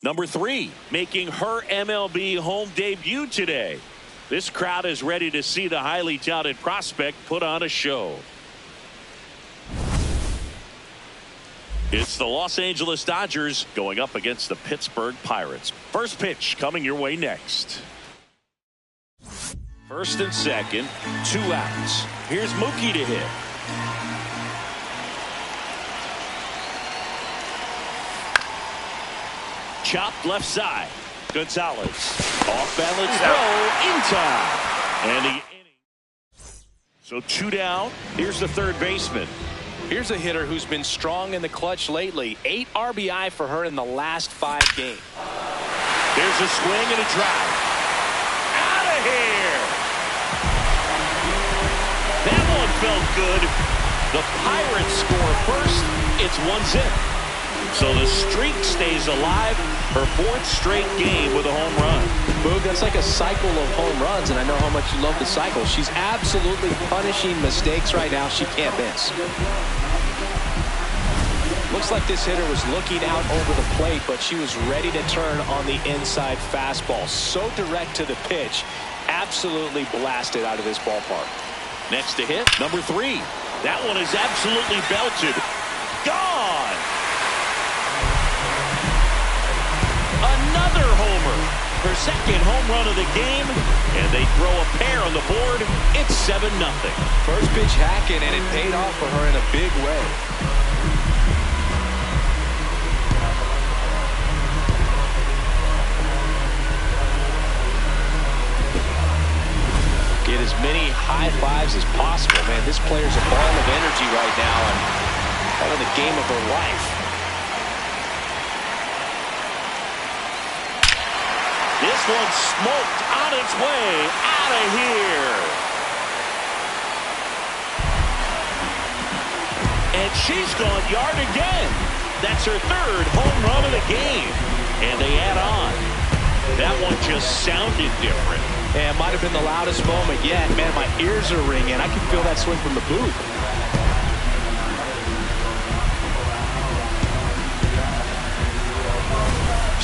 Number 3, making her MLB home debut today. This crowd is ready to see the highly touted prospect put on a show. It's the Los Angeles Dodgers going up against the Pittsburgh Pirates. First pitch coming your way next. First and second, 2 outs. Here's Mookie to hit. Chopped left side. Gonzalez. Off balance throw in time. And the inning. So 2 down. Here's the third baseman. Here's a hitter who's been strong in the clutch lately. 8 RBI for her in the last 5 games. There's a swing and a drive. Out of here. That one felt good. The Pirates score first. It's 1-0. So the streak stays alive. Her 4th straight game with a home run. Boog, that's like a cycle of home runs, and I know how much you love the cycle. She's absolutely punishing mistakes right now she can't miss. Looks like this hitter was looking out over the plate, but she was ready to turn on the inside fastball. So direct to the pitch. Absolutely blasted out of this ballpark. Next to hit, number 3. That one is absolutely belted. Gone! Another homer. Her second home run of the game, and they throw a pair on the board. It's 7-0. First pitch hacking, and it paid off for her in a big way. Get as many high fives as possible. Man, this player's a ball of energy right now and having the game of her life. This one smoked on its way out of here. And she's gone yard again. That's her 3rd home run of the game. And they add on. That one just sounded different. Yeah, it might have been the loudest moment yet. Man, my ears are ringing. I can feel that swing from the booth.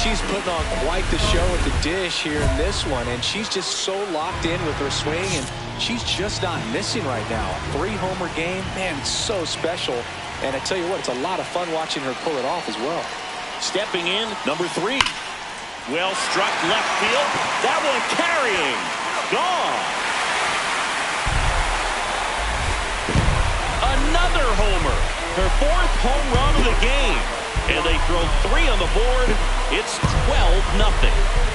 She's putting on quite the show at the dish here in this one, and she's just so locked in with her swing, and she's just not missing right now. 3-homer game, man, it's so special. And I tell you what, it's a lot of fun watching her pull it off as well. Stepping in, number 3. Well struck left field. That one carrying. Gone. Another homer. Her 4th home run of the game. And they throw 3 on the board. It's 12-0.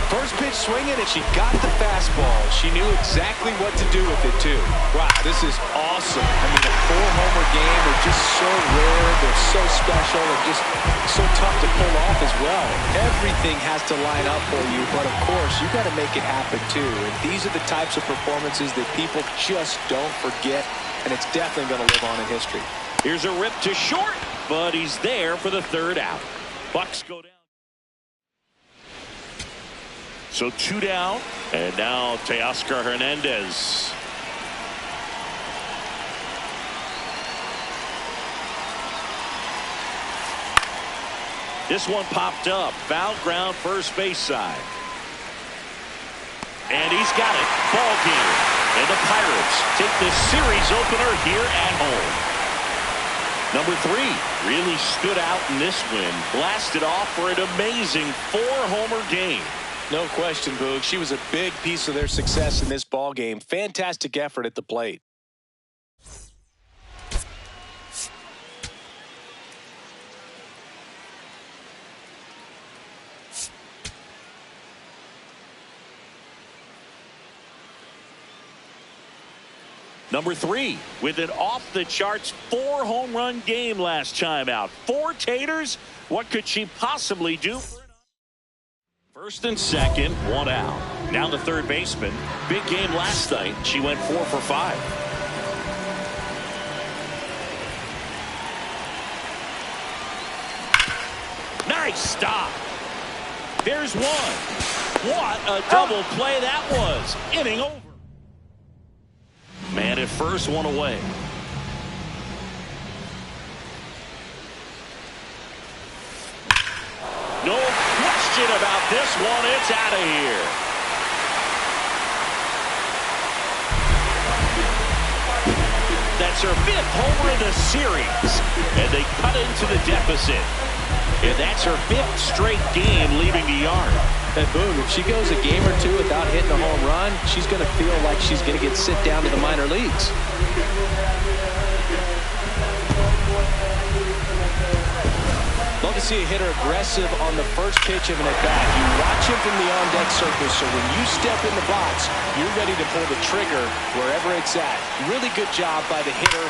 First pitch swinging, and she got the fastball. She knew exactly what to do with it, too. Wow, this is awesome. I mean, a 4-homer game, they're just so rare. They're so special. They're just so tough to pull off as well. Everything has to line up for you, but of course, you got to make it happen, too. And these are the types of performances that people just don't forget, and it's definitely going to live on in history. Here's a rip to short, but he's there for the 3rd out. Bucks go down. So 2 down, and now Teoscar Hernandez. This one popped up. Foul ground, first base side. And he's got it. Ball game. And the Pirates take the series opener here at home. Number 3 really stood out in this win. Blasted off for an amazing 4-homer game. No question, Boog. She was a big piece of their success in this ball game. Fantastic effort at the plate. Number 3 with an off-the-charts 4-home run game last time out. 4 taters. What could she possibly do? First and second, one out. Now the third baseman. Big game last night. She went 4 for 5. Nice stop. Here's one. What a double play that was. Inning over. Man at first, one away. No question about this one. It's out of here. That's her 5th homer in the series. And they cut into the deficit. And that's her 5th straight game leaving the yard. And boom, if she goes a game or two without hitting a home run, she's going to feel like she's going to get sit down to the minor leagues. Love to see a hitter aggressive on the first pitch of an at-bat. You watch him from the on-deck circle, so when you step in the box, you're ready to pull the trigger wherever it's at. Really good job by the hitter.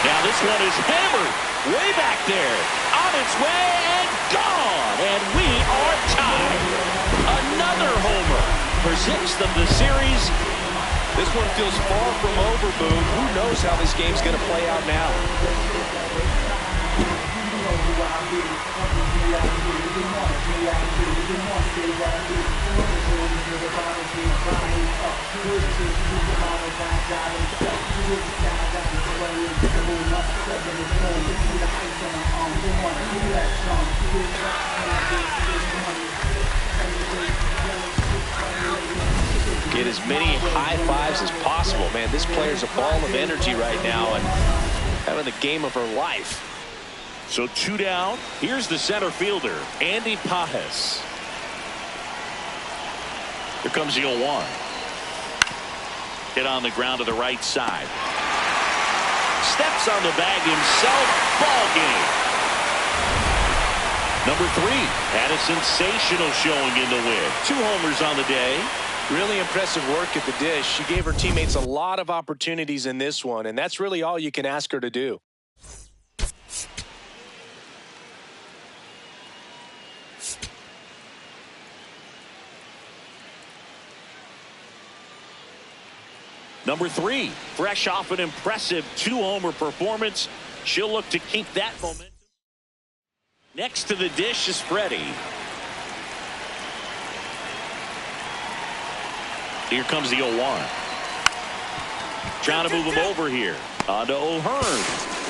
Now this one is hammered way back there. On its way and gone. And we are tied. Another homer. Her 6th of the series. This one feels far from over, Boone. Who knows how this game's going to play out now? Get as many high fives as possible. Man, this player's a ball of energy right now and having the game of her life. So 2 down. Here's the center fielder, Andy Pajes. Here comes the 0-1. Hit on the ground to the right side. Steps on the bag himself. Ball game. Number 3 had a sensational showing in the win. 2 homers on the day. Really impressive work at the dish. She gave her teammates a lot of opportunities in this one, and that's really all you can ask her to do. Number 3, fresh off an impressive 2-homer performance. She'll look to keep that momentum. Next to the dish is Freddie. Here comes the 0-1. Trying to move him over here. On to O'Hearn.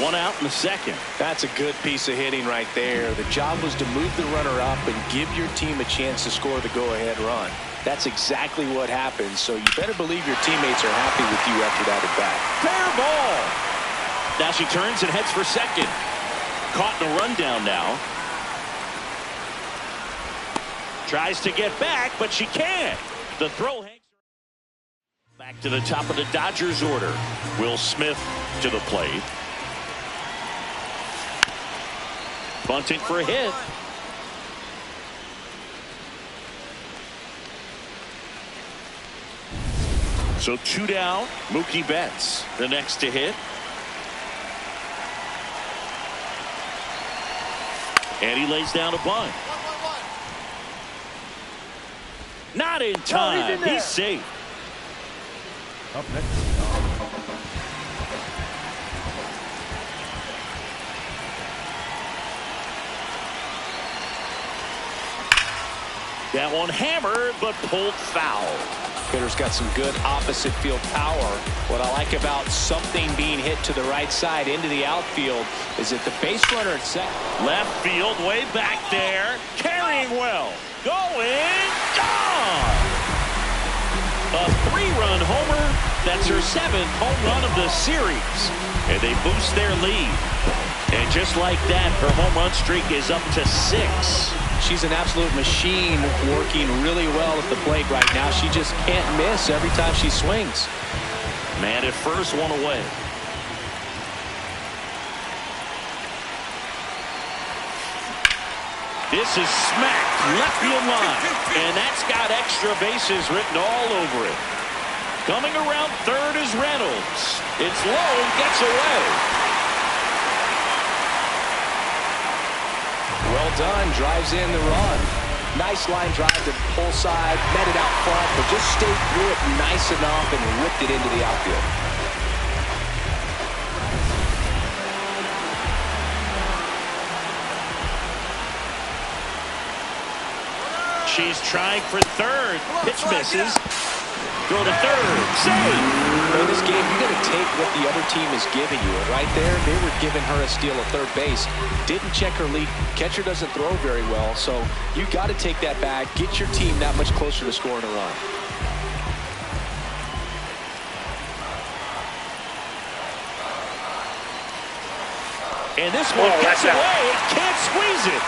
1 out in the second. That's a good piece of hitting right there. The job was to move the runner up and give your team a chance to score the go-ahead run. That's exactly what happened, so you better believe your teammates are happy with you after that at-bat. Fair ball. Now she turns and heads for second. Caught in a rundown now. Tries to get back, but she can't. The throw hangs. Back to the top of the Dodgers order. Will Smith to the plate. Bunting for a hit. So 2 down. Mookie Betts, the next to hit. And he lays down a bunt. Not in time. He's safe. Up next. That one hammered, but pulled foul. Hitter's got some good opposite field power. What I like about something being hit to the right side into the outfield is that the base runner at second. Left field, way back there. Carrying well. Going. Gone. A 3-run homer. That's her 7th home run of the series. And they boost their lead. And just like that, her home run streak is up to 6. She's an absolute machine, working really well at the plate right now. She just can't miss every time she swings. Man at first, 1 away. This is smacked left field line. And that's got extra bases written all over it. Coming around third is Reynolds. It's low, gets away. Well done, drives in the run. Nice line drive to the pull side, met it out front, but just stayed through it nice enough and whipped it into the outfield. She's trying for third. Pitch misses. Throw to third. Save. In this game, you got to take what the other team is giving you. And right there, they were giving her a steal at third base. Didn't check her lead. Catcher doesn't throw very well, so you got to take that back. Get your team that much closer to scoring a run. And this one gets away. Can't squeeze it.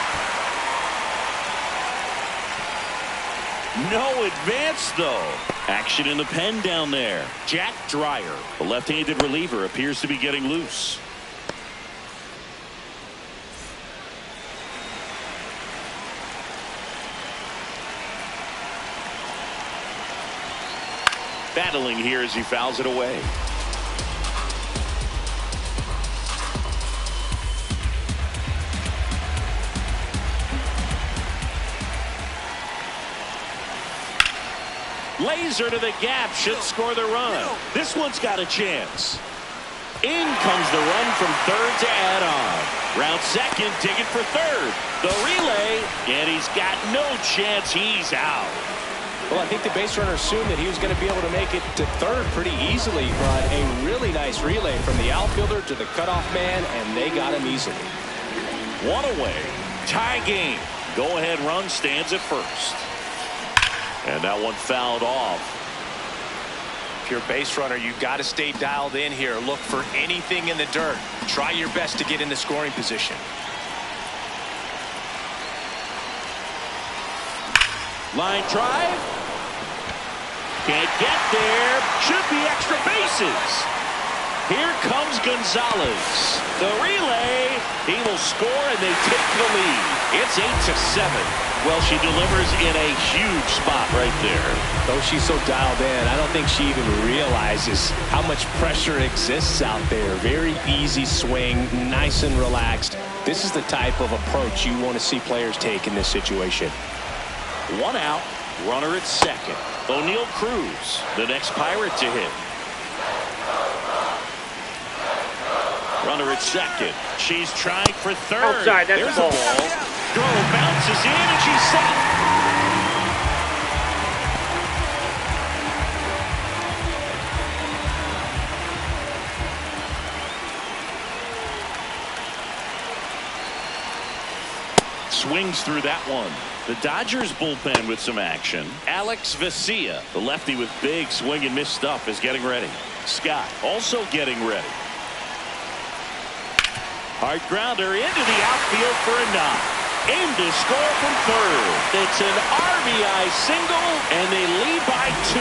No advance, though. Action in the pen down there. Jack Dreyer, the left-handed reliever, appears to be getting loose. Battling here as he fouls it away. Laser to the gap, should score the run. This one's got a chance. In comes the run from third to add on. Round second, digging for third. The relay, and he's got no chance. He's out. Well, I think the base runner assumed that he was going to be able to make it to third pretty easily, but a really nice relay from the outfielder to the cutoff man, and they got him easily. One away. Tie game. Go-ahead run stands at first. And that one fouled off. If you're a base runner, you've got to stay dialed in here. Look for anything in the dirt. Try your best to get into scoring position. Line drive. Can't get there. Should be extra bases. Here comes Gonzalez. The relay. He will score, and they take the lead. It's 8-7. Well, she delivers in a huge spot right there. Though she's so dialed in, I don't think she even realizes how much pressure exists out there. Very easy swing, nice and relaxed. This is the type of approach you want to see players take in this situation. One out, runner at second. O'Neal Cruz, the next Pirate to hit. Runner at second. She's trying for third. Outside, that's There's a a ball. ball. Throw bounces in, and she's set. Swings through that one. The Dodgers bullpen with some action. Alex Vesia, the lefty with big swing and miss stuff, is getting ready. Scott also getting ready. Hard grounder into the outfield for a knock. Aim to score from third. It's an RBI single, and they lead by 2.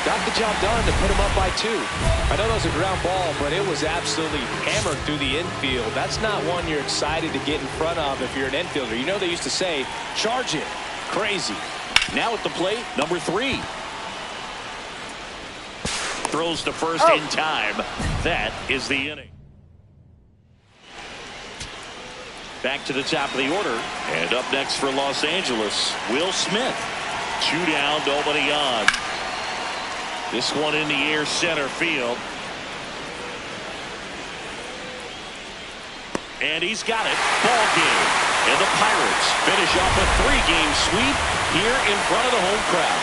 Got the job done to put them up by 2. I know that was a ground ball, but it was absolutely hammered through the infield. That's not one you're excited to get in front of if you're an infielder. You know they used to say, charge it. Crazy. Now at the plate, number 3. Throws to first in time. That is the inning. Back to the top of the order. And up next for Los Angeles, Will Smith. 2 down, nobody on. This one in the air, center field. And he's got it. Ball game. And the Pirates finish off a 3-game sweep here in front of the home crowd.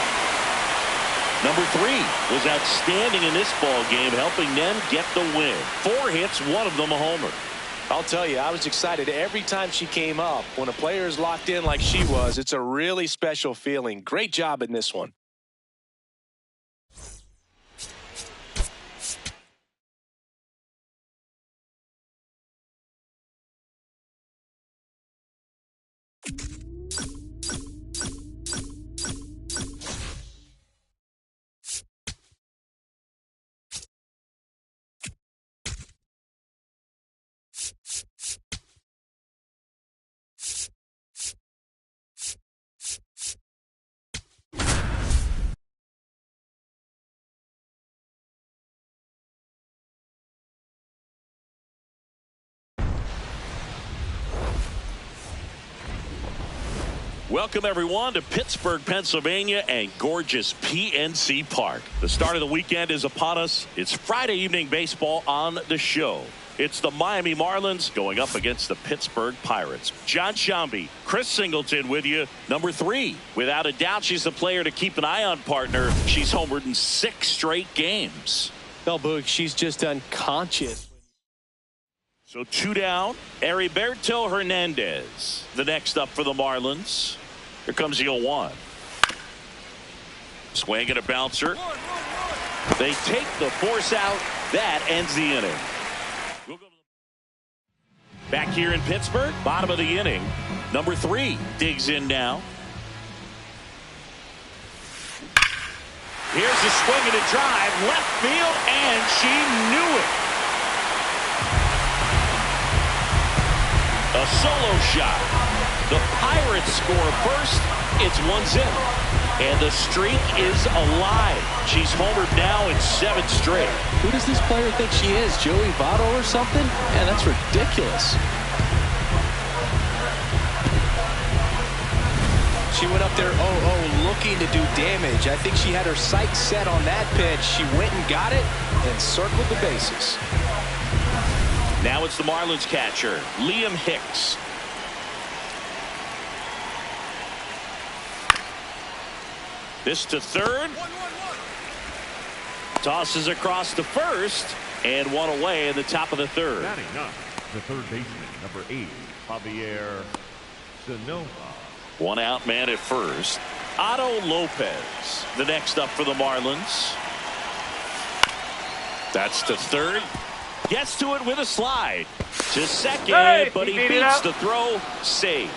Number 3 was outstanding in this ball game, helping them get the win. 4 hits, one of them a homer. I'll tell you, I was excited every time she came up. When a player is locked in like she was, it's a really special feeling. Great job in this one. Welcome, everyone, to Pittsburgh, Pennsylvania, and gorgeous PNC Park. The start of the weekend is upon us. It's Friday evening baseball on the show. It's the Miami Marlins going up against the Pittsburgh Pirates. John Shambi, Chris Singleton with you. Number 3. Without a doubt, she's the player to keep an eye on, partner. She's homered in 6 straight games. Well, Boog, she's just unconscious. So 2 down. Heriberto Hernandez, the next up for the Marlins. Here comes the 0-1. Swing and a bouncer. They take the force out. That ends the inning. We'll go back here in Pittsburgh, bottom of the inning. Number 3 digs in now. Here's a swing and a drive, left field, and she knew it. A solo shot. The Pirates score first. It's 1-0. And the streak is alive. She's homered now in 7 straight. Who does this player think she is? Joey Votto or something? Man, that's ridiculous. She went up there 0-0 looking to do damage. I think she had her sights set on that pitch. She went and got it and circled the bases. Now it's the Marlins catcher, Liam Hicks. This to third. Tosses across to first. And 1 away in the top of the third. Batting up, the third baseman, number 8, Javier Sonoma. 1 out man at first. Otto Lopez, the next up for the Marlins. That's to third. Gets to it with a slide. To second, but he beats the throw. Save.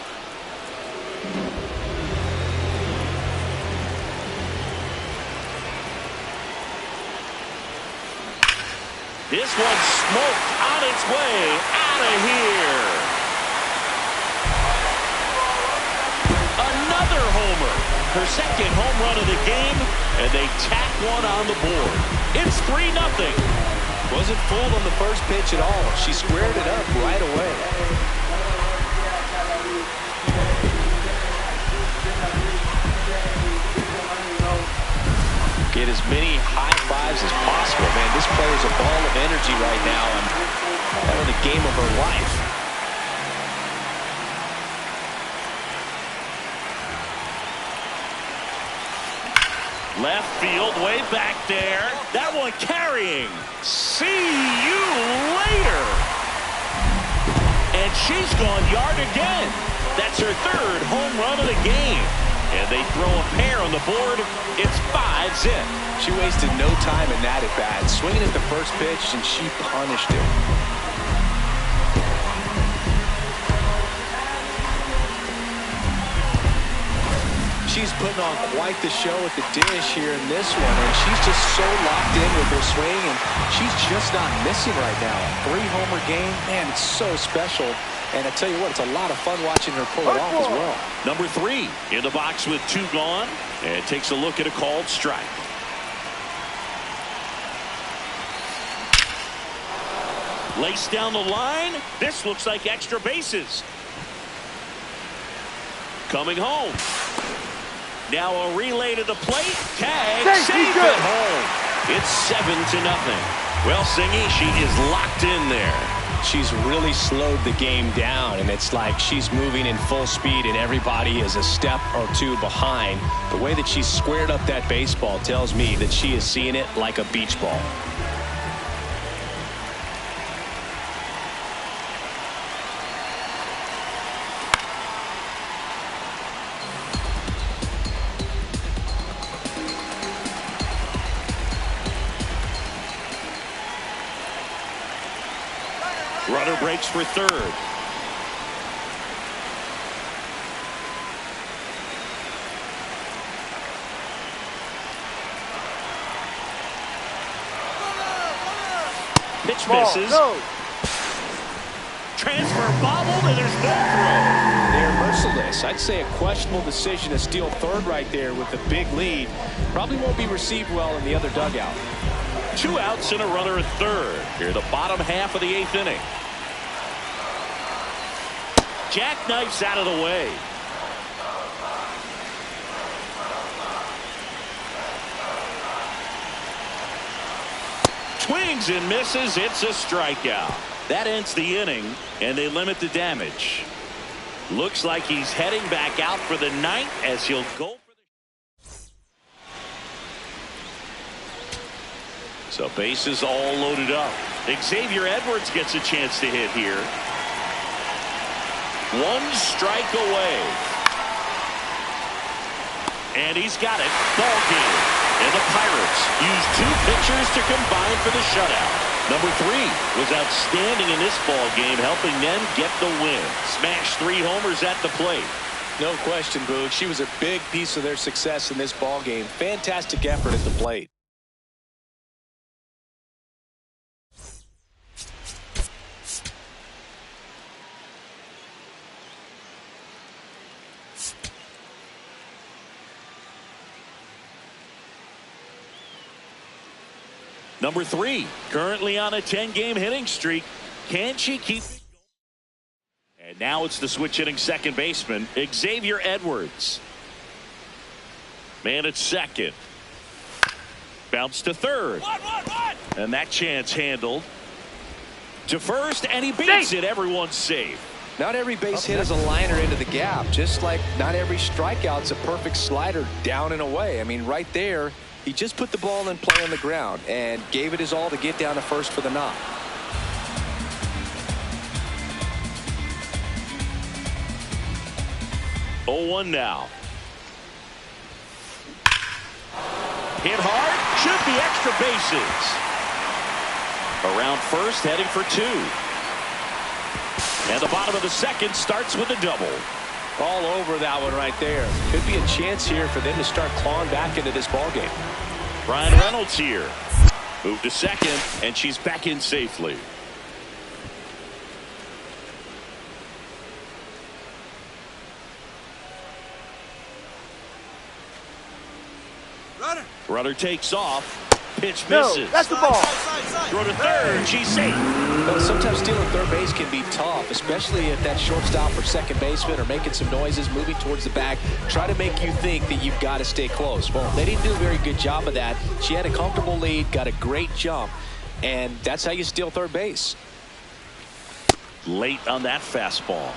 This one's smoked on its way out of here. Another homer. Her second home run of the game, and they tack one on the board. It's 3-0. Wasn't fooled on the first pitch at all. She squared it up right away. Get as many high fives as possible, man. This player's a ball of energy right now and having the game of her life. Left field, way back there. That one carrying. See you later. And she's gone yard again. That's her third home run of the game. And they throw a pair on the board. It's 5-zip. She wasted no time in that at-bat. Swinging at the first pitch, and she punished it. She's putting on quite the show at the dish here in this one, and she's just so locked in with her swing, and she's just not missing right now. A 3-homer game, man, it's so special. And I tell you what, it's a lot of fun watching her pull it off as well. Number 3 in the box with 2 gone, and takes a look at a called strike. Laced down the line. This looks like extra bases. Coming home. Now a relay to the plate. Tag. Save it home. It's 7-0. Well, Singy, she is locked in there. She's really slowed the game down, and it's like she's moving in full speed and everybody is a step or 2 behind. The way that she's squared up that baseball tells me that she is seeing it like a beach ball. Runner breaks for third. Pitch misses. Transfer bobbled, and there's no throw. They're merciless. I'd say a questionable decision to steal third right there with the big lead. Probably won't be received well in the other dugout. 2 outs and a runner at third. Here, the bottom half of the 8th inning. Jackknifes out of the way. Swings and misses. It's a strikeout. That ends the inning, and they limit the damage. Looks like he's heading back out for the ninth as he'll go for the... So bases all loaded up. Xavier Edwards gets a chance to hit here. One strike away. And he's got it. Ball game. And the Pirates use two pitchers to combine for the shutout. Number 3 was outstanding in this ball game, helping them get the win. Smashed 3 homers at the plate. No question, Boog. She was a big piece of their success in this ball game. Fantastic effort at the plate. Number 3, currently on a 10-game hitting streak. Can she keep it going? And now it's the switch hitting second baseman, Xavier Edwards. Man at second. Bounce to third. And that chance handled. To first, and he beats it. Everyone's safe. Not every base hit is a liner into the gap, just like not every strikeout's a perfect slider down and away. I mean, right there, he just put the ball in play on the ground and gave it his all to get down to first for the knock. Oh, 1 now. Hit hard. Should be extra bases. Around first, heading for 2. And the bottom of the second starts with a double. All over that one right there. Could be a chance here for them to start clawing back into this ball game. Ryan Reynolds here. Move to second, and she's back in safely. Runner takes off. Pitch misses. No, that's the ball. Throw to third. She's safe. Well, sometimes stealing third base can be tough, especially if that shortstop or second baseman are making some noises, moving towards the bag, try to make you think that you've got to stay close. Well, they didn't do a very good job of that. She had a comfortable lead, got a great jump, and that's how you steal third base. Late on that fastball.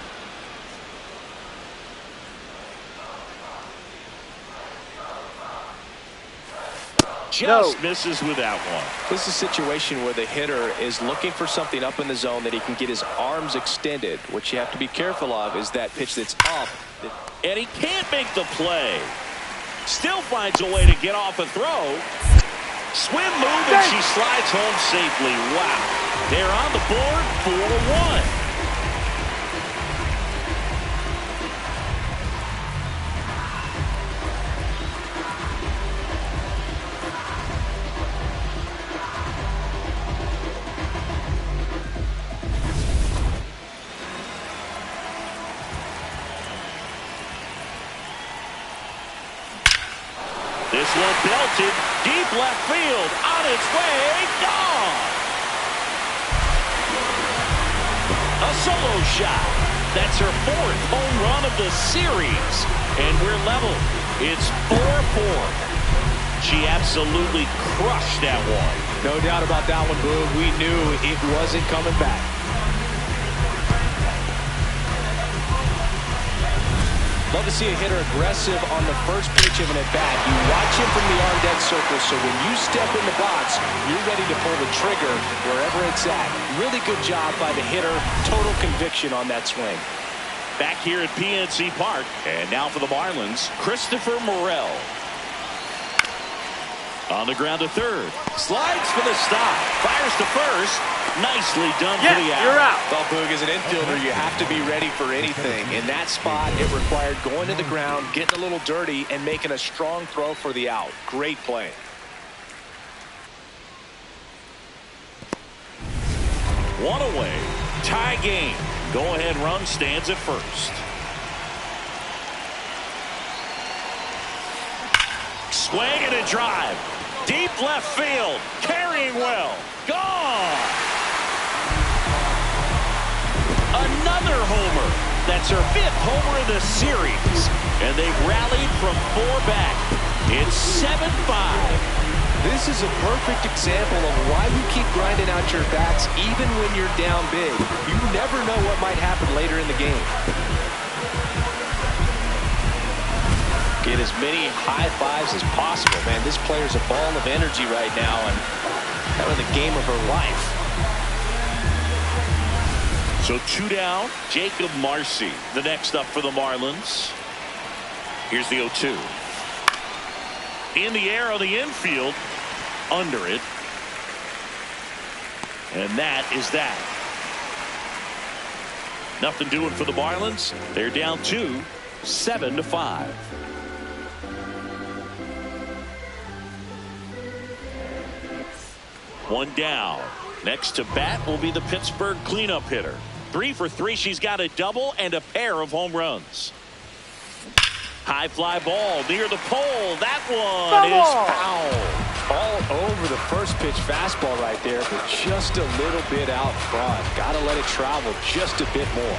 Just misses with that one. This is a situation where the hitter is looking for something up in the zone that he can get his arms extended. What you have to be careful of is that pitch that's up. And he can't make the play. Still finds a way to get off a throw. Swim move, and she slides home safely. Wow. They're on the board 4-1. This one belted deep left field, on its way, gone. A solo shot. That's her 4th home run of the series, and we're level. It's 4-4. She absolutely crushed that one. No doubt about that one, Boog. We knew it wasn't coming back. Love to see a hitter aggressive on the first pitch of an at-bat. You watch him from the on-deck circle, so when you step in the box, you're ready to pull the trigger wherever it's at. Really good job by the hitter. Total conviction on that swing. Back here at PNC Park, and now for the Marlins, Christopher Morel. On the ground to third. Slides for the stop. Fires to first. Nicely done for the out. You're out. Well, Boog, as an infielder, you have to be ready for anything. In that spot, it required going to the ground, getting a little dirty, and making a strong throw for the out. Great play. One away. Tie game. Go-ahead run stands at first. Swing and a drive. Deep left field. Carrying well. Gone. Another homer. That's her 5th homer of the series. And they've rallied from 4 back. It's 7-5. This is a perfect example of why you keep grinding out your bats even when you're down big. You never know what might happen later in the game. Get as many high fives as possible, man. This player's a ball of energy right now and having the game of her life. So 2 down. Jacob Marcy, the next up for the Marlins. Here's the 0-2. In the air on the infield. Under it. And that is that. Nothing doing for the Marlins. They're down 2, 7-5. One down. Next to bat will be the Pittsburgh cleanup hitter. 3 for 3. She's got a double and a pair of home runs. High fly ball near the pole. That one is foul. All over the first pitch fastball right there, but just a little bit out front. Got to let it travel just a bit more.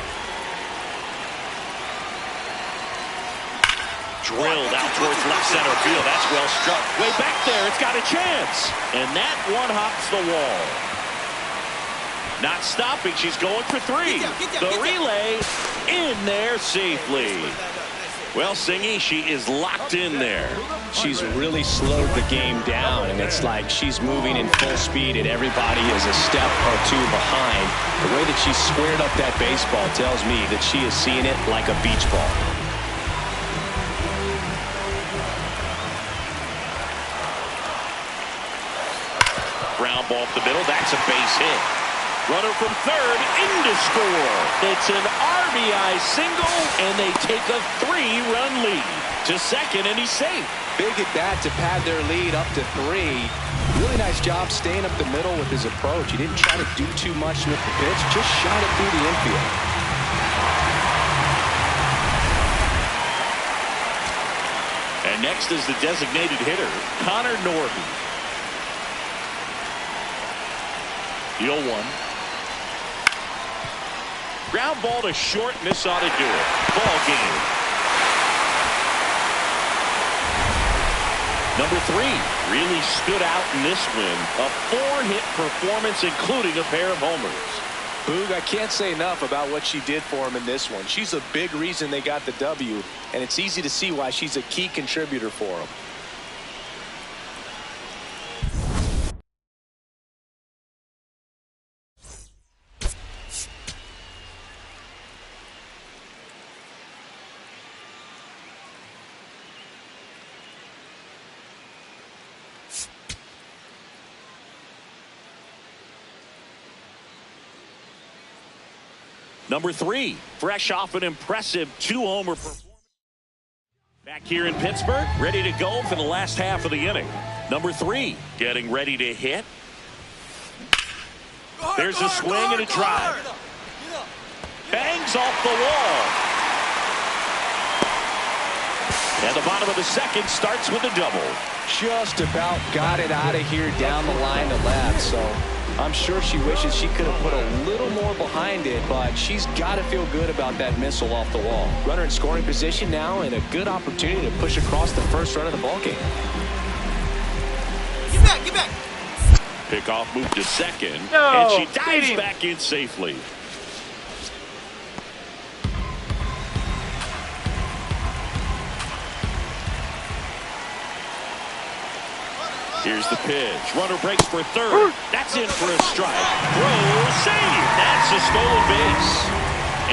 Drilled out towards left center field. That's well struck. Way back there. It's got a chance. And that one hops the wall. Not stopping. She's going for 3. The relay in there safely. Well, Singy, she is locked in there. She's really slowed the game down, and it's like she's moving in full speed, and everybody is a step or 2 behind. The way that she squared up that baseball tells me that she is seeing it like a beach ball. Ground ball up the middle. That's a base hit. Runner from third in to score. It's an RBI single, and they take a 3-run lead. To second, and he's safe. Big at bat to pad their lead up to 3. Really nice job staying up the middle with his approach. He didn't try to do too much with the pitch, just shot it through the infield. And next is the designated hitter, Connor Norton. The 0-1. Ground ball to short, and this ought to do it. Ball game. Number 3 really stood out in this win. A 4-hit performance, including a pair of homers. Boog, I can't say enough about what she did for him in this one. She's a big reason they got the W, and it's easy to see why she's a key contributor for them. Number 3, fresh off an impressive 2-homer performance. Back here in Pittsburgh, ready to go for the last half of the inning. Number 3, getting ready to hit. There's a swing and a drive. Bangs off the wall. And the bottom of the second starts with a double. Just about got it out of here down the line to left, so I'm sure she wishes she could have put a little more behind it, but she's got to feel good about that missile off the wall. Runner in scoring position now, and a good opportunity to push across the first run of the ballgame. Get back, get back. Pickoff move to second, and she dives back in safely. Here's the pitch. Runner breaks for third. That's in for a strike. Throw, save. That's a stolen base.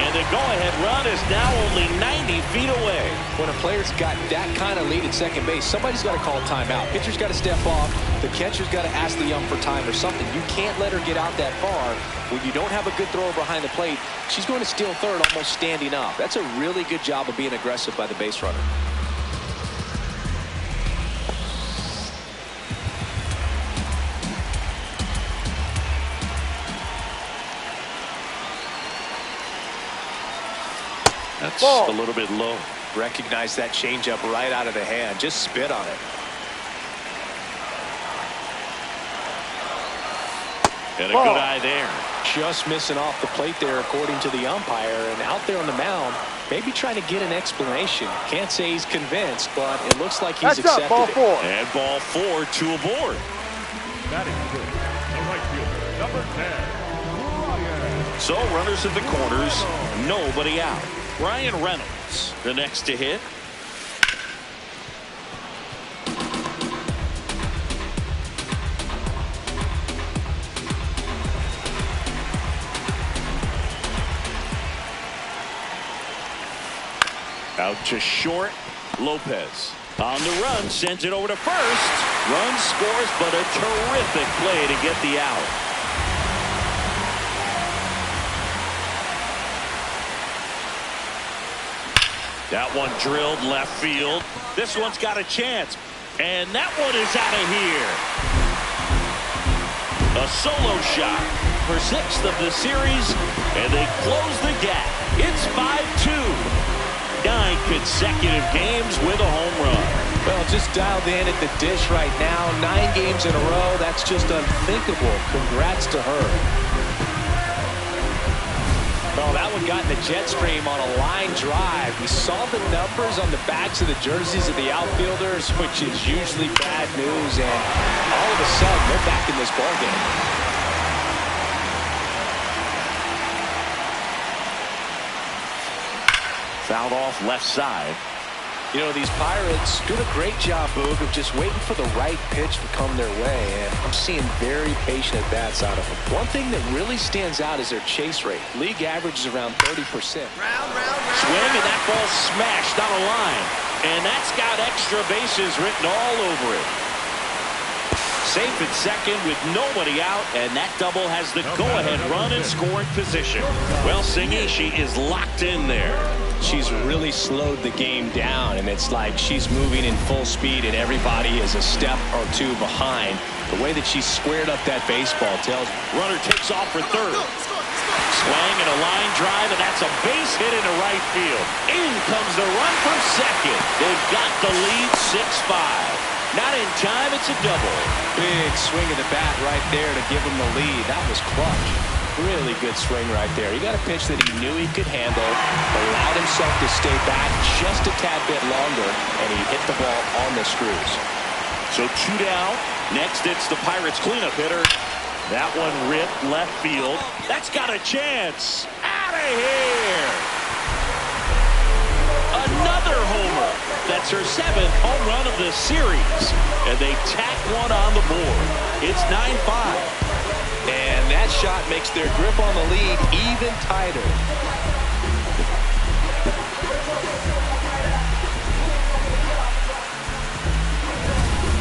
And the go-ahead run is now only 90 feet away. When a player's got that kind of lead at second base, somebody's got to call timeout. Pitcher's got to step off. The catcher's got to ask the ump for time or something. You can't let her get out that far. When you don't have a good thrower behind the plate, she's going to steal third almost standing up. That's a really good job of being aggressive by the base runner. That's a little bit low. Recognize that changeup right out of the hand. Just spit on it. And a good eye there. Just missing off the plate there, according to the umpire. And out there on the mound, maybe trying to get an explanation. Can't say he's convinced, but it looks like he's accepted it. And ball 4, 2 aboard. Batting first, the right fielder, number 10, Ryan. So runners at the corners, nobody out. Ryan Reynolds, the next to hit. Out to short. Lopez on the run, sends it over to first. Run scores, but a terrific play to get the out. That one drilled left field. This one's got a chance, and that one is out of here. A solo shot for 6th of the series, and they close the gap. It's 5-2. 9 consecutive games with a home run. Well, just dialed in at the dish right now. 9 games in a row. That's just unthinkable. Congrats to her. Well, that one got in the jet stream on a line drive. We saw the numbers on the backs of the jerseys of the outfielders, which is usually bad news, and all of a sudden they're back in this ballgame. Fouled off left side. You know, these Pirates doing a great job, Boog, of just waiting for the right pitch to come their way, and I'm seeing very patient at-bats out of them. One thing that really stands out is their chase rate. League average is around 30%. Swing, and that ball smashed on a line. And that's got extra bases written all over it. Safe at second with nobody out, and that double has the go-ahead run in scoring position. Well, Singy, she is locked in there. She's really slowed the game down, and it's like she's moving in full speed and everybody is a step or two behind. The way that she squared up that baseball tells. Runner takes off for third. Swing and a line drive, and that's a base hit into right field. In comes the run from second. They've got the lead 6-5. Not in time, it's a double. Big swing of the bat right there to give him the lead. That was clutch. Really good swing right there. He got a pitch that he knew he could handle, allowed himself to stay back just a tad bit longer, and he hit the ball on the screws. So 2 down. Next, it's the Pirates cleanup hitter. That one ripped left field. That's got a chance. Out of here. Another homer. That's her 7th home run of the series. And they tack one on the board. It's 9-5. And that shot makes their grip on the lead even tighter.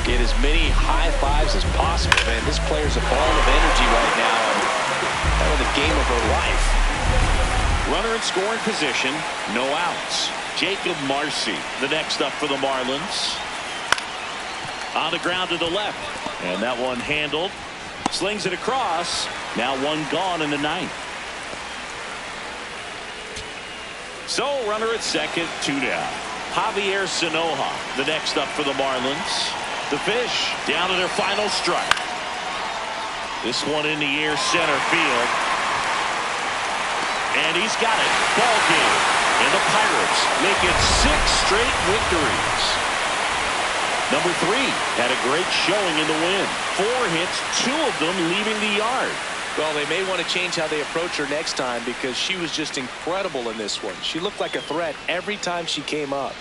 Get as many high fives as possible, man. This player's a ball of energy right now. That was the game of her life. Runner in scoring position, no outs. Jacob Marcy, the next up for the Marlins. On the ground to the left, and that one handled. Slings it across. Now one gone in the 9th. So runner at second, 2 down. Javier Sanoja, the next up for the Marlins. The Fish down to their final strike. This one in the air, center field. And he's got it. Ball game. And the Pirates make it 6 straight victories. Number 3 had a great showing in the win. 4 hits, 2 of them leaving the yard. Well, they may want to change how they approach her next time because she was just incredible in this one. She looked like a threat every time she came up.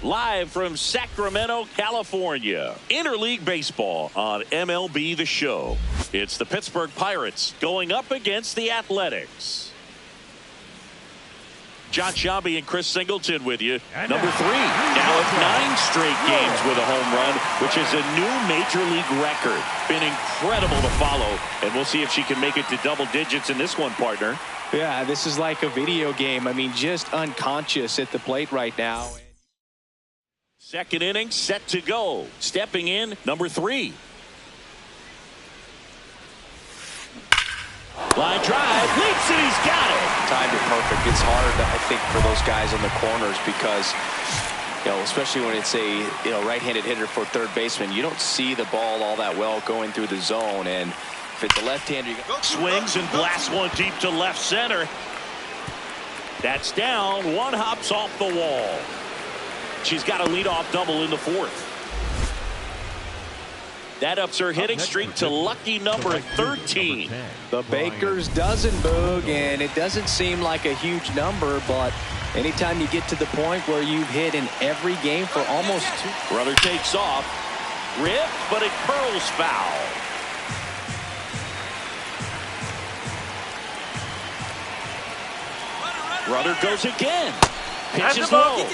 Live from Sacramento, California. Interleague Baseball on MLB The Show. It's the Pittsburgh Pirates going up against the Athletics. John Sciambi and Chris Singleton with you. Number 3, now at 9 straight games with a home run, which is a new major league record. Been incredible to follow, and we'll see if she can make it to double digits in this one, partner. Yeah, this is like a video game. I mean, just unconscious at the plate right now. Second inning set to go. Stepping in, number 3. Line drive, leaps it, he's got it. Timed it perfect. It's hard, I think, for those guys on the corners because, especially when it's a right-handed hitter for third baseman, you don't see the ball all that well going through the zone. And if it's a left-hander, you swings and blasts one deep to left center. That's down. One hops off the wall. She's got a leadoff double in the 4th. That ups her hitting streak to lucky number 13. The Baker's dozen, Boog, and it doesn't seem like a huge number, but anytime you get to the point where you've hit in every game for almost 2. Runner takes off. Rip, but it curls foul. Runner goes again. Pitch is low.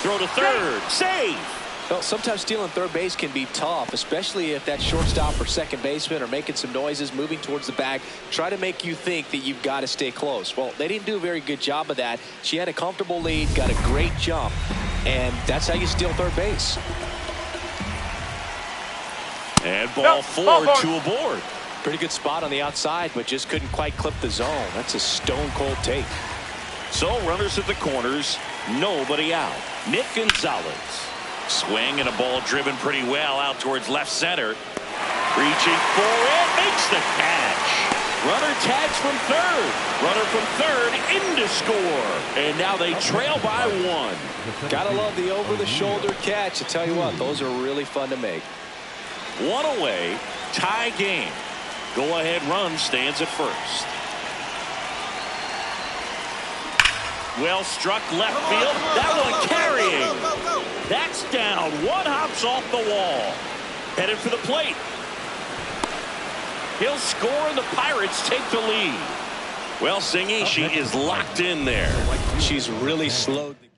Throw to third. Save. Well, sometimes stealing third base can be tough, especially if that shortstop or second baseman are making some noises, moving towards the bag, try to make you think that you've got to stay close. Well, they didn't do a very good job of that. She had a comfortable lead, got a great jump, and that's how you steal third base. And ball 4, 2 aboard. Pretty good spot on the outside, but just couldn't quite clip the zone. That's a stone-cold take. So runners at the corners, nobody out. Nick Gonzalez. Swing and a ball driven pretty well out towards left center. Reaching for it, makes the catch. Runner tags from third. Runner from third into score. And now they trail by 1. Gotta love the over-the-shoulder catch. I tell you what, those are really fun to make. 1 away, tie game. Go-ahead run stands at first. Well struck left field. That one carrying. That's down. 1 hops off the wall. Headed for the plate. He'll score and the Pirates take the lead. Well, Singy, she is locked in there. She's really slowed the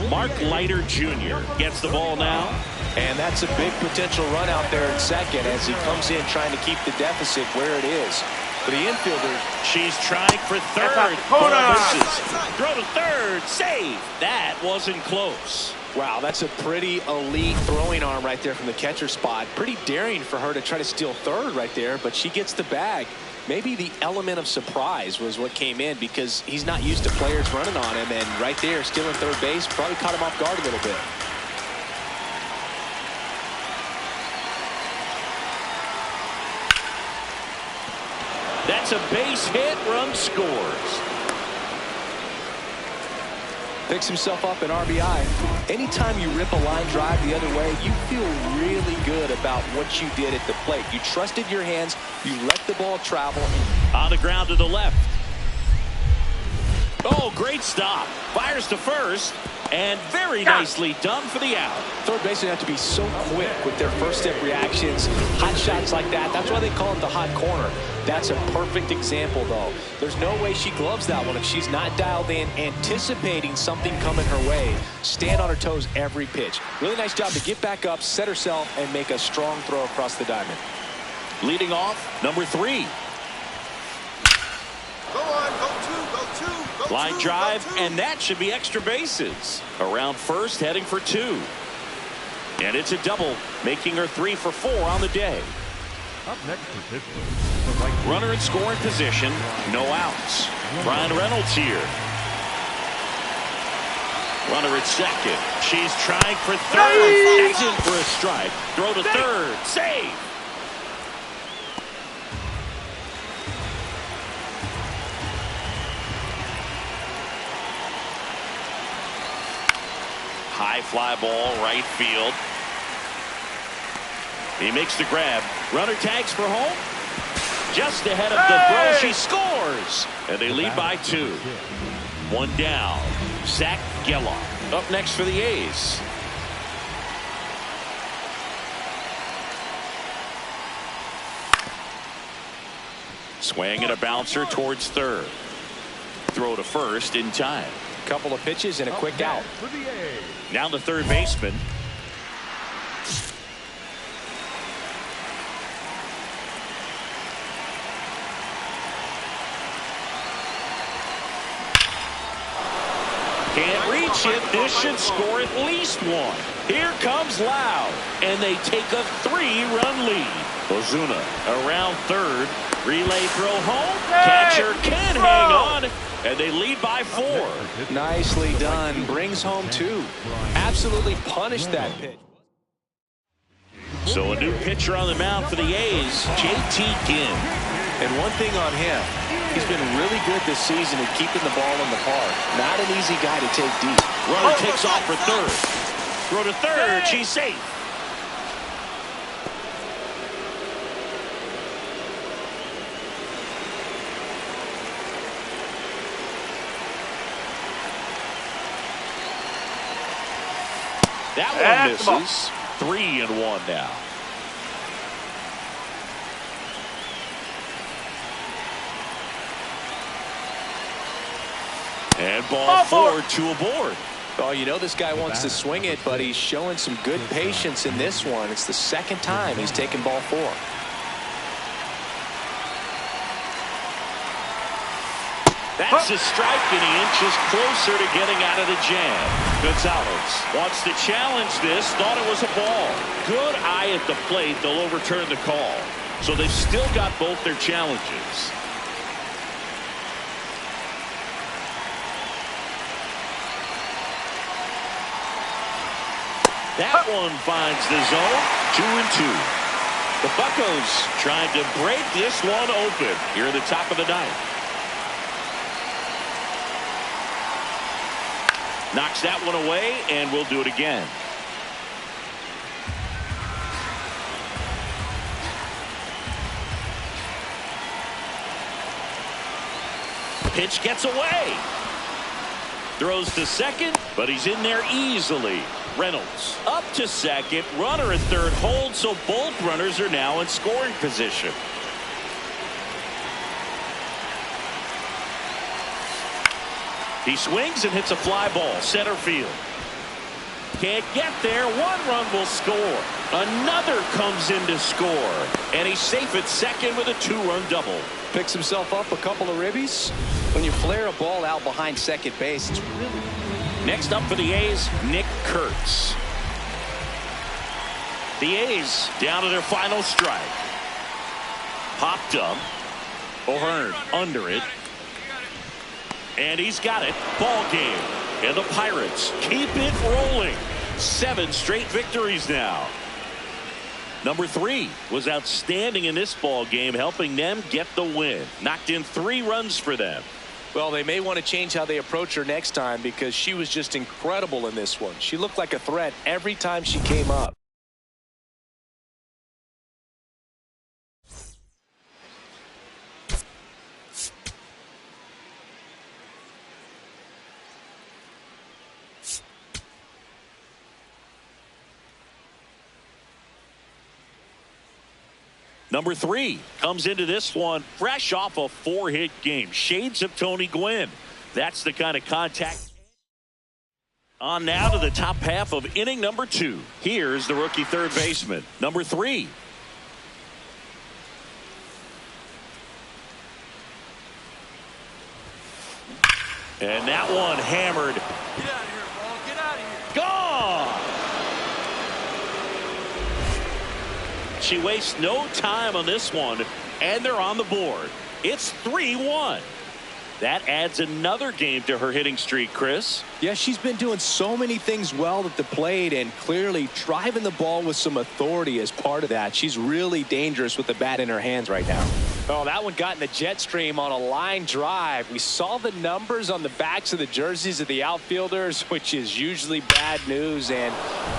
game. Mark Leiter Jr. gets the ball now. And that's a big potential run out there in second as he comes in trying to keep the deficit where it is. For the infielder, she's trying for third. Ball misses. Throw to third. Save. That wasn't close. Wow, that's a pretty elite throwing arm right there from the catcher spot. Pretty daring for her to try to steal third right there, but she gets the bag. Maybe the element of surprise was what came in because he's not used to players running on him, and right there, stealing third base probably caught him off guard a little bit. That's a base hit. Run scores. Picks himself up an RBI. Anytime you rip a line drive the other way, you feel really good about what you did at the plate. You trusted your hands. You let the ball travel. On the ground to the left. Oh, great stop. Fires to first. And very nicely done for the out. Third basemen have to be so quick with their first step reactions. Hot shots like that. That's why they call it the hot corner. That's a perfect example, though. There's no way she gloves that one if she's not dialed in, anticipating something coming her way. Stand on her toes every pitch. Really nice job to get back up, set herself, and make a strong throw across the diamond. Leading off, number 3. Go on, go two. Line drive, and that should be extra bases. Around first, heading for 2. And it's a double, making her 3 for 4 on the day. Up next for Pittsburgh. Runner in scoring position, no outs. Brian Reynolds here. Runner at second. She's trying for third. That's in for a strike. Throw to third. Save. High fly ball, right field. He makes the grab. Runner tags for home. Just ahead of the throw, she scores. And they lead by 2. 1 down. Zach Geloff. Up next for the A's. Swing and a bouncer towards third. Throw to first in time. Couple of pitches and a quick out. Now the third baseman. Can't reach it. This should score at least one. Here comes Loud, and they take a 3-run lead. Ozuna around third. Relay throw home. Catcher can hang on, and they lead by 4. Nicely done. Brings home 2. Absolutely punished that pitch. So a new pitcher on the mound for the A's, JT Ginn. And one thing on him, he's been really good this season at keeping the ball in the park. Not an easy guy to take deep. Runner takes off for third. Throw to third. She's safe. That one misses. 3-1 now. And ball 4, 2 aboard. Oh, you know this guy wants to swing it, but he's showing some good patience in this one. It's the second time he's taken ball 4. That's a strike, and he inches closer to getting out of the jam. Gonzalez wants to challenge this, thought it was a ball. Good eye at the plate. They'll overturn the call. So they've still got both their challenges. That one finds the zone. 2-2. The Buccos trying to break this one open here at the top of the ninth. Knocks that one away, and we'll do it again. Pitch gets away. Throws to second, but he's in there easily. Reynolds up to second. Runner at third holds, so both runners are now in scoring position. He swings and hits a fly ball center field. Can't get there. 1 run will score. Another comes in to score, and he's safe at second with a 2-run double. Picks himself up a couple of ribbies. When you flare a ball out behind second base, it's really... Next up for the A's, Nick Kurtz. The A's down to their final strike. Popped up. O'Hearn under it. And he's got it. Ball game. And the Pirates keep it rolling. 7 straight victories now. Number 3 was outstanding in this ball game, helping them get the win. Knocked in 3 runs for them. Well, they may want to change how they approach her next time, because she was just incredible in this one. She looked like a threat every time she came up. Number 3 comes into this one fresh off a 4-hit game. Shades of Tony Gwynn. That's the kind of contact. On now to the top half of inning number 2. Here's the rookie third baseman, number 3. And that one hammered. Get out of here, ball. Get out of here. Gone. She wastes no time on this one, and they're on the board. It's 3-1. That adds another game to her hitting streak, Chris. Yeah, she's been doing so many things well at the plate, and clearly driving the ball with some authority as part of that. She's really dangerous with the bat in her hands right now. Oh, that one got in the jet stream on a line drive. We saw the numbers on the backs of the jerseys of the outfielders, which is usually bad news, and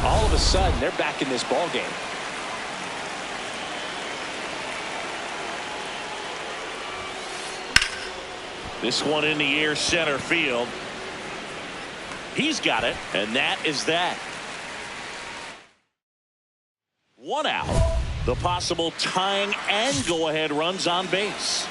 all of a sudden they're back in this ball game. This one in the air center field. He's got it, and that is that. One out. The possible tying and go-ahead runs on base.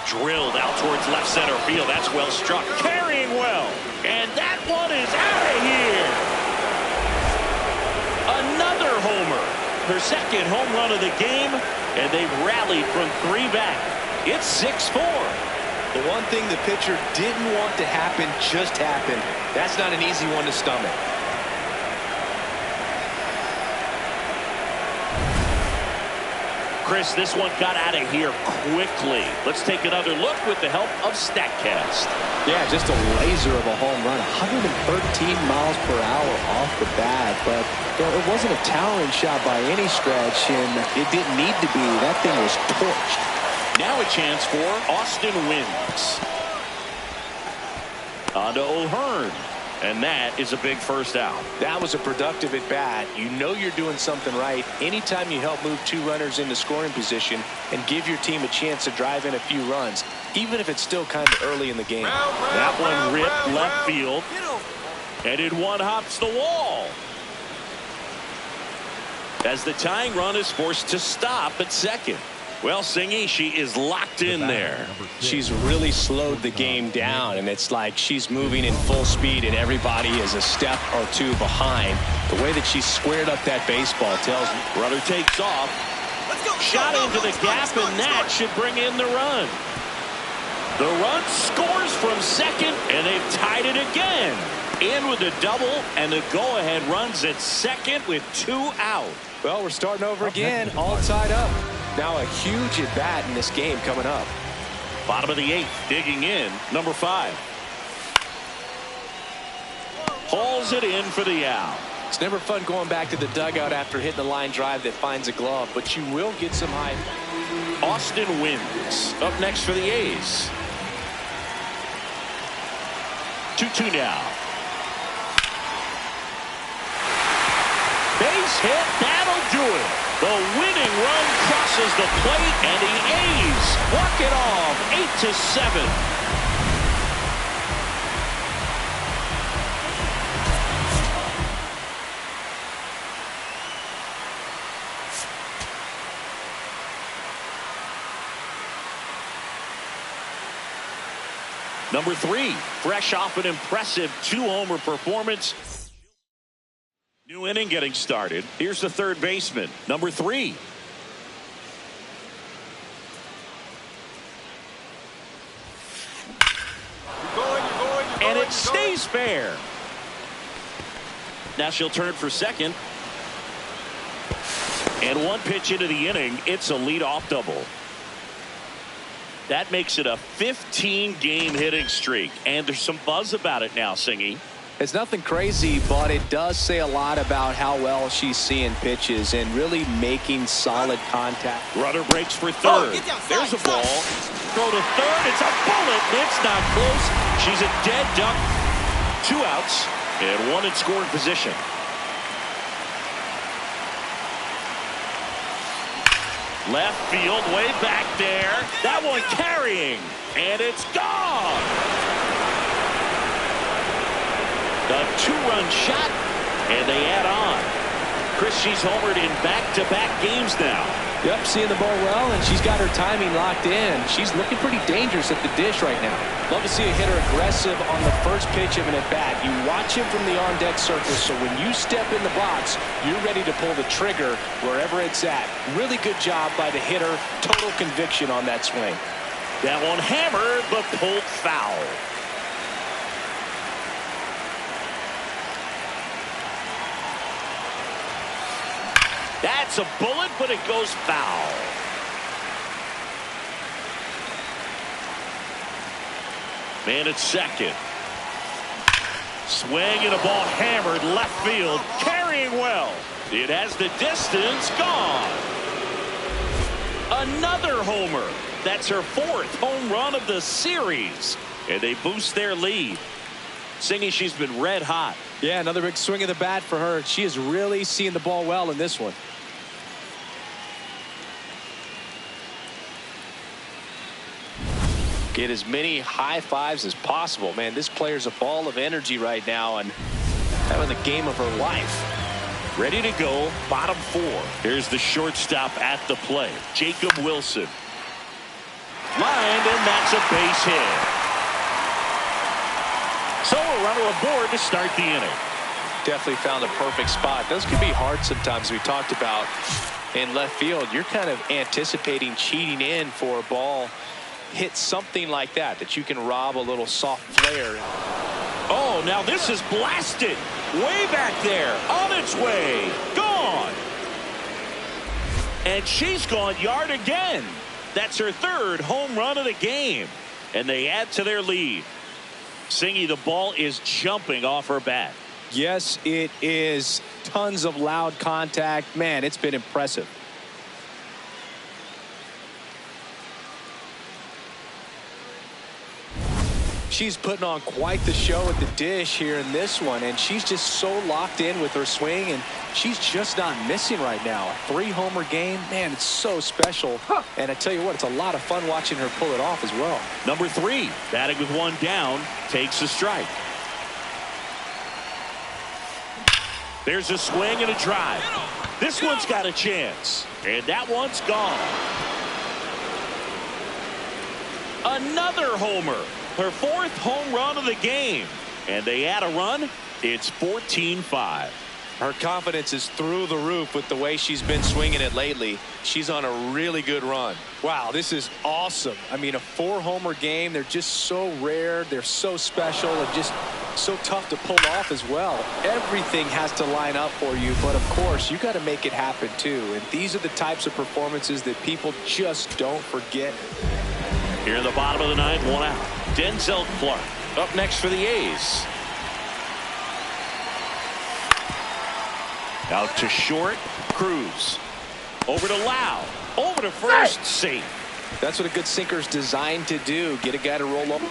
Drilled out towards left center field. That's well struck. Carrying well. And that one is out of here. Another homer. Her second home run of the game. And they've rallied from 3 back. It's 6-4. The one thing the pitcher didn't want to happen just happened. That's not an easy one to stomach. Chris, this one got out of here quickly. Let's take another look with the help of StatCast. Yeah, just a laser of a home run. 113 miles per hour off the bat. But it wasn't a towering shot by any stretch, and it didn't need to be. That thing was torched. Now a chance for Austin Wins. On to O'Hearn. And that is a big first out. That was a productive at bat. You know you're doing something right anytime you help move 2 runners into scoring position and give your team a chance to drive in a few runs, even if it's still kind of early in the game. That one ripped left field. And in one hops the wall. As the tying run is forced to stop at second. Well, Singy, she is locked in there. She's really slowed the game down, and it's like she's moving in full speed, and everybody is a step or 2 behind. The way that she squared up that baseball tells me. Runner takes off. Shot into the gap, and that should bring in the run. The run scores from second, and they've tied it again. In with a double, and the go-ahead runs at second with 2 out. Well, we're starting over again, all tied up. Now a huge at-bat in this game coming up. Bottom of the 8th, digging in, number 5. Hauls it in for the out. It's never fun going back to the dugout after hitting a line drive that finds a glove, but you will get some high. Austin Wins up next for the A's. 2-2 now. Base hit, that'll do it. The winning run crosses the plate, and the A's walk it off 8-7. Number 3, fresh off an impressive 2-homer performance. New inning getting started. Here's the third baseman, number 3. And it stays fair. Now she'll turn for second. And 1 pitch into the inning, it's a leadoff double. That makes it a 15-game hitting streak. And there's some buzz about it now, Singy. It's nothing crazy, but it does say a lot about how well she's seeing pitches and really making solid contact. Runner breaks for third. There's a ball. Throw to third. It's a bullet. It's not close. She's a dead duck. 2 outs and 1 in scoring position. Left field, way back there. That one carrying, and it's gone. A 2-run shot, and they add on. Chris, she's homered in back-to-back games now. Yep, seeing the ball well, and she's got her timing locked in. She's looking pretty dangerous at the dish right now. Love to see a hitter aggressive on the first pitch of an at-bat. You watch him from the on-deck circle, so when you step in the box, you're ready to pull the trigger wherever it's at. Really good job by the hitter. Total conviction on that swing. That one hammered, but pulled foul. That's a bullet, but it goes foul. Man at second. Swing and a ball hammered left field. Carrying well. It has the distance gone. Another homer. That's her 4th home run of the series. And they boost their lead. Singy, she's been red hot. Yeah, another big swing of the bat for her. She is really seeing the ball well in this one. Get as many high fives as possible. Man, this player's a ball of energy right now and having the game of her life. Ready to go, bottom 4. Here's the shortstop at the plate, Jacob Wilson. Lined, and that's a base hit. So a runner aboard to start the inning. Definitely found a perfect spot. Those can be hard sometimes. We talked about in left field. You're kind of anticipating cheating in for a ball. Hit something like that you can rob a little soft flare. Oh, now this is blasted. Way back there. On its way. Gone. And she's gone yard again. That's her 3rd home run of the game. And they add to their lead. Singy, the ball is jumping off her bat. Yes, it is. Tons of loud contact. Man, it's been impressive. She's putting on quite the show at the dish here in this one, and she's just so locked in with her swing, and she's just not missing right now. A 3-homer game, man, it's so special. And I tell you what, it's a lot of fun watching her pull it off as well. Number 3, batting with 1 down, takes a strike. There's a swing and a drive. This one's got a chance, and that one's gone. Another homer. Her 4th home run of the game. And they add a run. It's 14-5. Her confidence is through the roof with the way she's been swinging it lately. She's on a really good run. Wow, this is awesome. I mean, a 4-homer game. They're just so rare. They're so special and just so tough to pull off as well. Everything has to line up for you, but of course, you got to make it happen too. And these are the types of performances that people just don't forget. Here in the bottom of the 9th, 1 out. Denzel Clark up next for the A's. Out to short, Cruz. Over to Lau. Over to first, safe. That's what a good sinker's designed to do. Get a guy to roll up.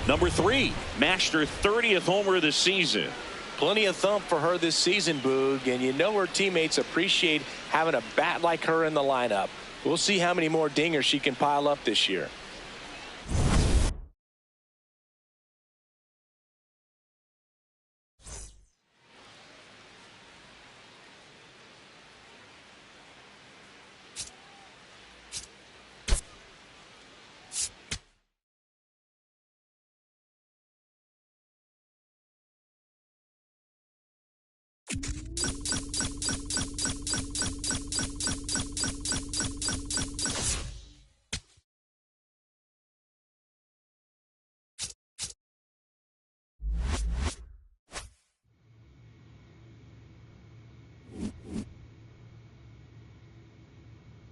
Number 3, mashed her 30th homer of the season. Plenty of thump for her this season, Boog, and you know her teammates appreciate having a bat like her in the lineup. We'll see how many more dingers she can pile up this year.